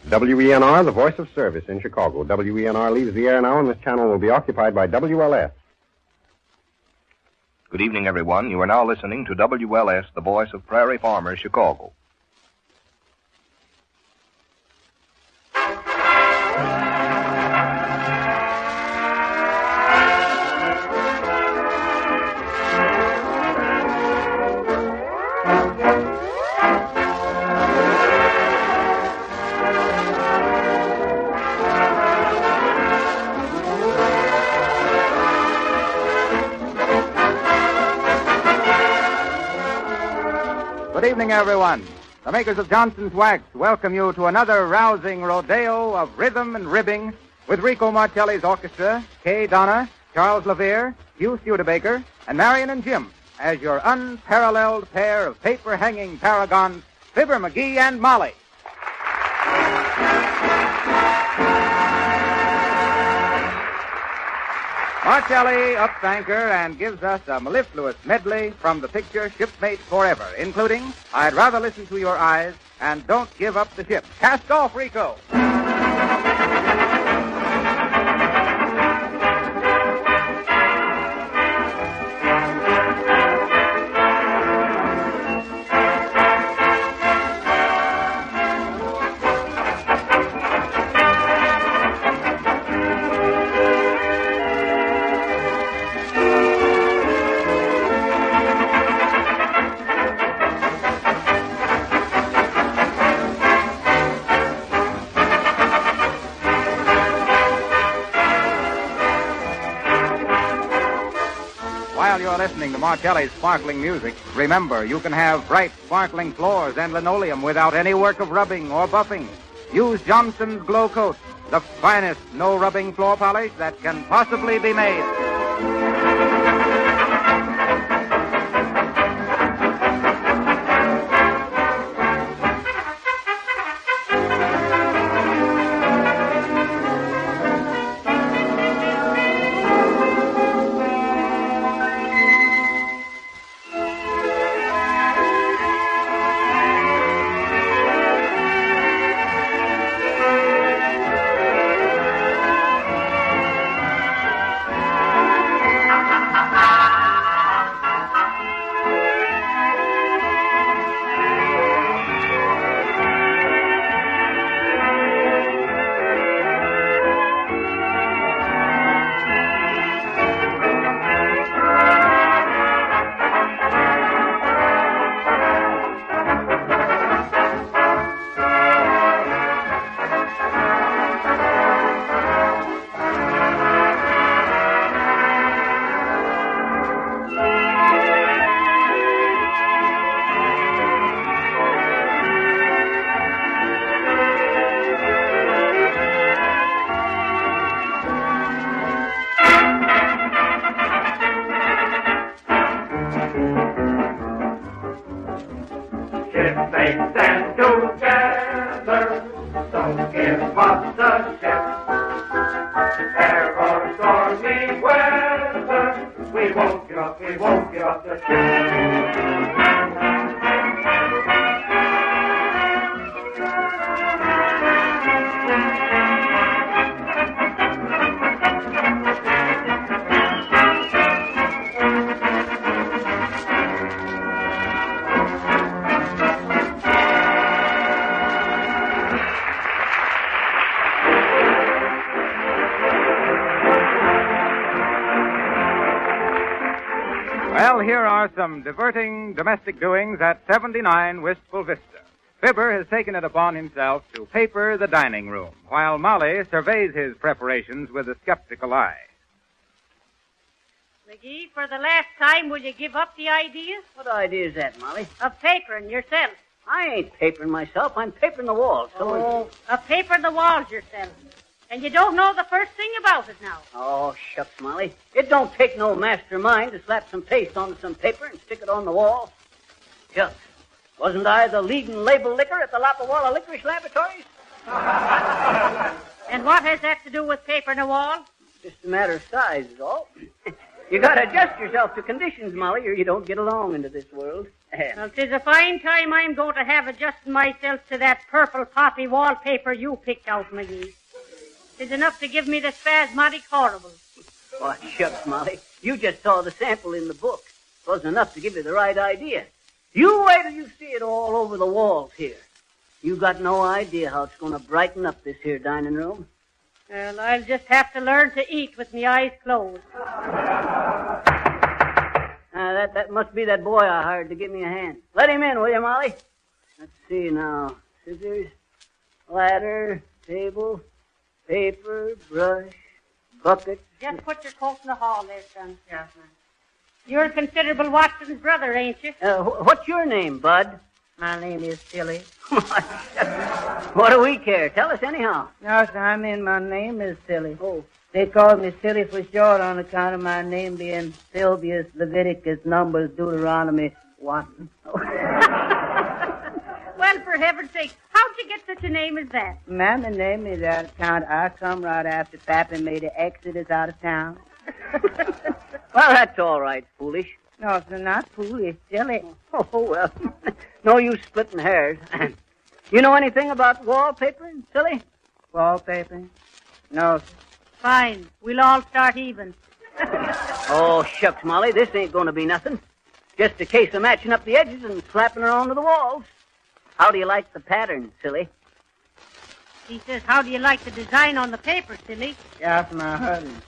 WENR, the voice of service in Chicago. WENR leaves the air now, and this channel will be occupied by WLS. Good evening, everyone. You are now listening to WLS, the voice of Prairie Farmers, Chicago. Good evening, everyone. The makers of Johnson's Wax welcome you to another rousing rodeo of rhythm and ribbing with Rico Martelli's orchestra, Kay Donna, Charles Levere, Hugh Studebaker, and Marion and Jim as your unparalleled pair of paper-hanging paragons, Fibber McGee and Molly. Martelli ups anchor and gives us a mellifluous medley from the picture Shipmates Forever, including I'd Rather Listen to Your Eyes and Don't Give Up the Ship. Cast off, Rico! While you're listening to Martelli's sparkling music, remember, you can have bright, sparkling floors and linoleum without any work of rubbing or buffing. Use Johnson's Glow Coat, the finest no-rubbing floor polish that can possibly be made. Shipmates stand together, don't give up the ship. Prepare for stormy weather, we won't give up the ship. Well, here are some diverting domestic doings at 79 Wistful Vista. Fibber has taken it upon himself to paper the dining room, while Molly surveys his preparations with a skeptical eye. McGee, for the last time, will you give up the idea? What idea is that, Molly? Of papering yourself. I ain't papering myself. I'm papering the walls. Of papering the walls yourself. And you don't know the first thing about it now. Oh, shucks, Molly. It don't take no mastermind to slap some paste onto some paper and stick it on the wall. Shucks. Wasn't I the leading label licker at the Lapawalla Licorice Laboratories? And what has that to do with papering a wall? Just a matter of size is all. You got to adjust yourself to conditions, Molly, or you don't get along into this world. Well, 'tis a fine time I'm going to have adjusting myself to that purple poppy wallpaper you picked out, McGee. 'Tis enough to give me the spasmodic horrible. Oh, shucks, Molly. You just saw the sample in the book. It wasn't enough to give you the right idea. You wait till you see it all over the walls here. You got no idea how it's going to brighten up this here dining room. Well, I'll just have to learn to eat with my eyes closed. That must be that boy I hired to give me a hand. Let him in, will you, Molly? Let's see now. Scissors, ladder, table, paper, brush, bucket. Just put your coat in the hall there, son. Yes, ma'am. You're Considerable Watson's brother, ain't you? What's your name, Bud? My name is Silly. What do we care? Tell us anyhow. No, sir, I mean my name is Silly. Oh. They call me Silly for short on account of my name being Sylvius, Leviticus, Numbers, Deuteronomy, Watson. Well, for heaven's sake, how'd you get such a name as that? Mammy named me that account. I come right after Pappy made the exodus out of town. Well, that's all right, foolish. No, sir, not foolish, silly. Oh, well. No use splitting hairs. You know anything about wallpapering, Silly? Wallpaper? No, sir. Fine. We'll all start even. Oh, shucks, Molly. This ain't going to be nothing. Just a case of matching up the edges and slapping her onto the walls. How do you like the pattern, Silly? He says, how do you like the design on the paper, Silly? Yes, my husband.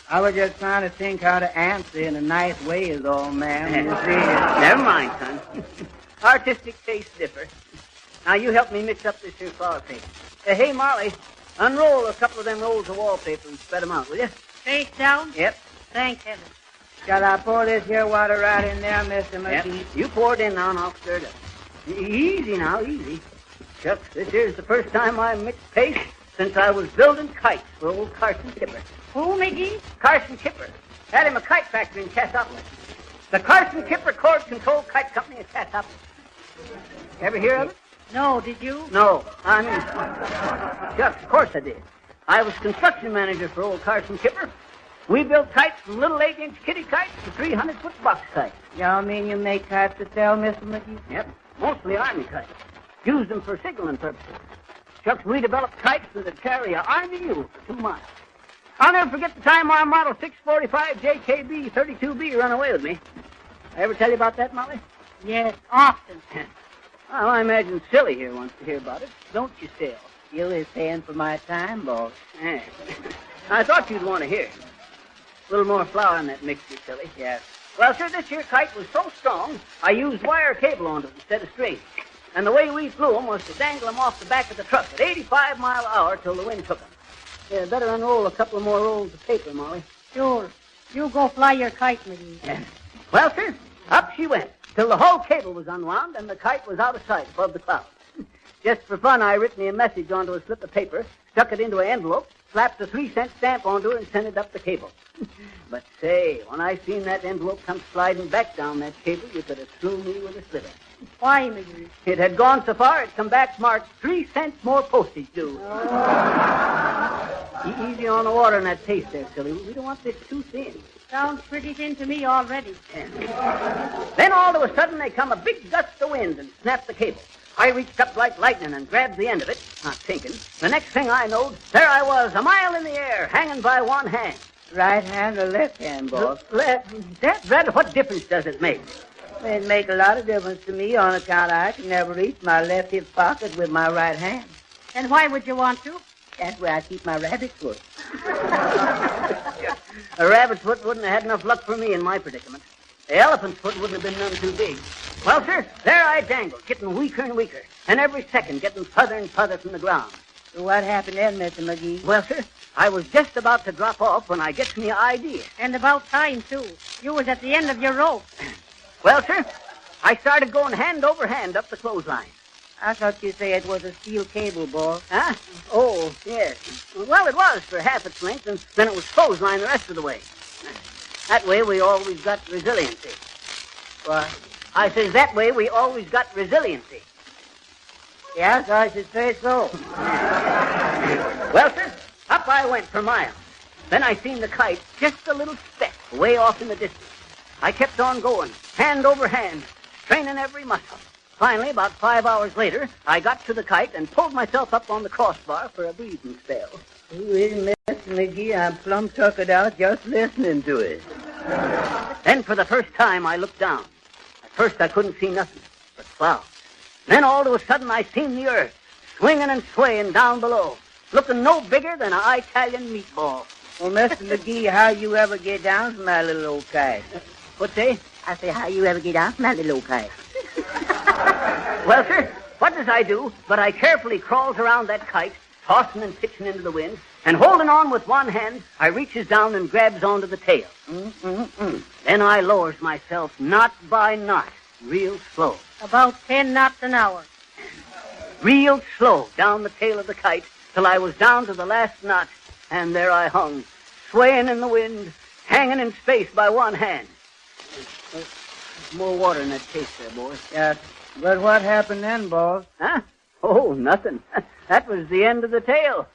I was just trying to think how to answer in a nice way is all, ma'am. You see. Never mind, son. Artistic tastes differ. Now, you help me mix up this here flower paper. Hey, Molly, unroll a couple of them rolls of wallpaper and spread them out, will you? Face down? Yep. Thank heaven. Shall I pour this here water right in there, Mr. Yep. McGee? You pour it in now and I'll stir it up. Easy now, easy. Shucks, this here's the first time I mixed paste since I was building kites for old Carson Kipper. Who, McGee? Carson Kipper. Had him a kite factory in Cassopolis. The Carson Kipper Cord Control Kite Company in Cassopolis. Ever hear of it? No, did you? No. I mean, shucks, of course I did. I was construction manager for old Carson Kipper. We built kites from little 8-inch kitty kites to 300-foot box kites. Y'all mean you make kites to sell, Mr. McGee? Yep. Mostly army kites. Used them for signaling purposes. Shucks, we developed kites that'd carry an army mule for 2 miles. I'll never forget the time our Model 645 JKB 32B ran away with me. I ever tell you about that, Molly? Yes, often. Well, I imagine Silly here wants to hear about it. Don't you, Sil? You is paying for my time, boss. Yeah. I thought you'd want to hear. A little more flour in that mixture, Silly. Yes. Well, sir, this here kite was so strong, I used wire cable on it instead of string. And the way we flew them was to dangle them off the back of the truck at 85 mile an hour till the wind took them. Yeah, better unroll a couple of more rolls of paper, Molly. Sure. You go fly your kite, McGee. Yeah. Well, sir, up she went till the whole cable was unwound and the kite was out of sight above the clouds. Just for fun, I written me a message onto a slip of paper, stuck it into an envelope, slapped a 3-cent stamp onto it, and sent it up the cable. But say, when I seen that envelope come sliding back down that cable, you could have slew me with a sliver. Why, McGee? It had gone so far, it come back marked 3 cents more postage due. Easy on the water in that taste there, Silly. We don't want this too thin. Sounds pretty thin to me already. Then all of a sudden, there come a big gust of wind and snapped the cable. I reached up like lightning and grabbed the end of it, not thinking. The next thing I knowed, there I was, a mile in the air, hanging by one hand. Right hand or left hand, boss? Left. That, what difference does it make? It make a lot of difference to me on account I can never reach my left hip pocket with my right hand. And why would you want to? That's where I keep my rabbit foot. A rabbit's foot wouldn't have had enough luck for me in my predicament. The elephant's foot wouldn't have been none too big. Well, sir, there I dangled, getting weaker and weaker, and every second getting further and further from the ground. So what happened then, Mr. McGee? Well, sir, I was just about to drop off when I gets me an idea. And about time, too. You was at the end of your rope. Well, sir, I started going hand over hand up the clothesline. I thought you said it was a steel cable, boss. Huh? Oh, yes. Well, it was for half its length, and then it was clothesline the rest of the way. That way we always got resiliency. What? I says that way we always got resiliency. Yes, I should say so. Well, sir, up I went for miles. Then I seen the kite, just a little speck, way off in the distance. I kept on going, hand over hand, straining every muscle. Finally, about 5 hours later, I got to the kite and pulled myself up on the crossbar for a breathing spell. Mr. McGee, I'm plumb tuckered out just listening to it. Then for the first time, I looked down. At first, I couldn't see nothing but clouds. Then all of a sudden, I seen the earth swinging and swaying down below, looking no bigger than an Italian meatball. Well, Mr. McGee, how you ever get down from that little old kite? What's that? I say, how you ever get down from that little old kite? Well, sir, what does I do? But I carefully crawls around that kite, tossing and pitching into the wind, and holding on with one hand, I reaches down and grabs onto the tail. Then I lowers myself knot by knot, real slow. About 10 knots an hour. Real slow down the tail of the kite till I was down to the last knot, and there I hung, swaying in the wind, hanging in space by one hand. More water in that case there, boys. Yeah, but what happened then, boss? Huh? Oh, nothing. That was the end of the tale.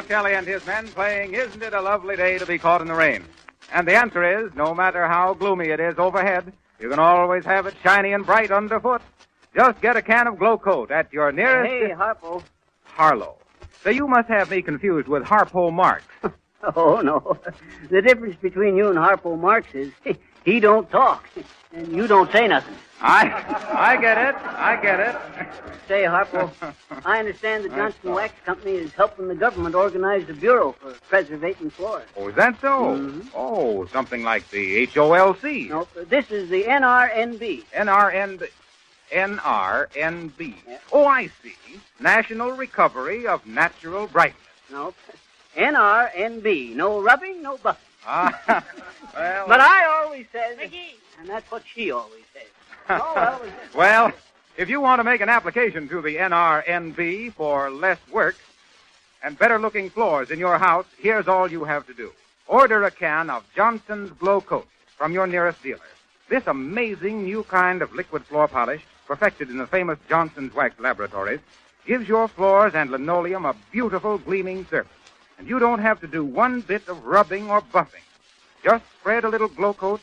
Kelly and his men playing Isn't It a Lovely Day to Be Caught in the Rain? And the answer is, no matter how gloomy it is overhead, you can always have it shiny and bright underfoot. Just get a can of Glow Coat at your nearest... Hey, Harpo. Harlow. So you must have me confused with Harpo Marx. Oh, no. The difference between you and Harpo Marx is he don't talk, and you don't say nothing. I get it. I get it. Say, Harpo, I understand the Johnson Wax Company is helping the government organize a bureau for preservating flora. Oh, is that so? Mm-hmm. Oh, something like the HOLC. No, this is the NRNB. NRNB. Yeah. Oh, I see. National Recovery of Natural Brightness. No, NRNB. No rubbing, no buffing. Well... But I always says... McGee. And that's what she always says. Oh, well... Well, if you want to make an application to the NRNB for less work and better-looking floors in your house, here's all you have to do. Order a can of Johnson's Glow Coat from your nearest dealer. This amazing new kind of liquid floor polish, perfected in the famous Johnson's Wax laboratories, gives your floors and linoleum a beautiful gleaming surface. And you don't have to do one bit of rubbing or buffing. Just spread a little Glow Coat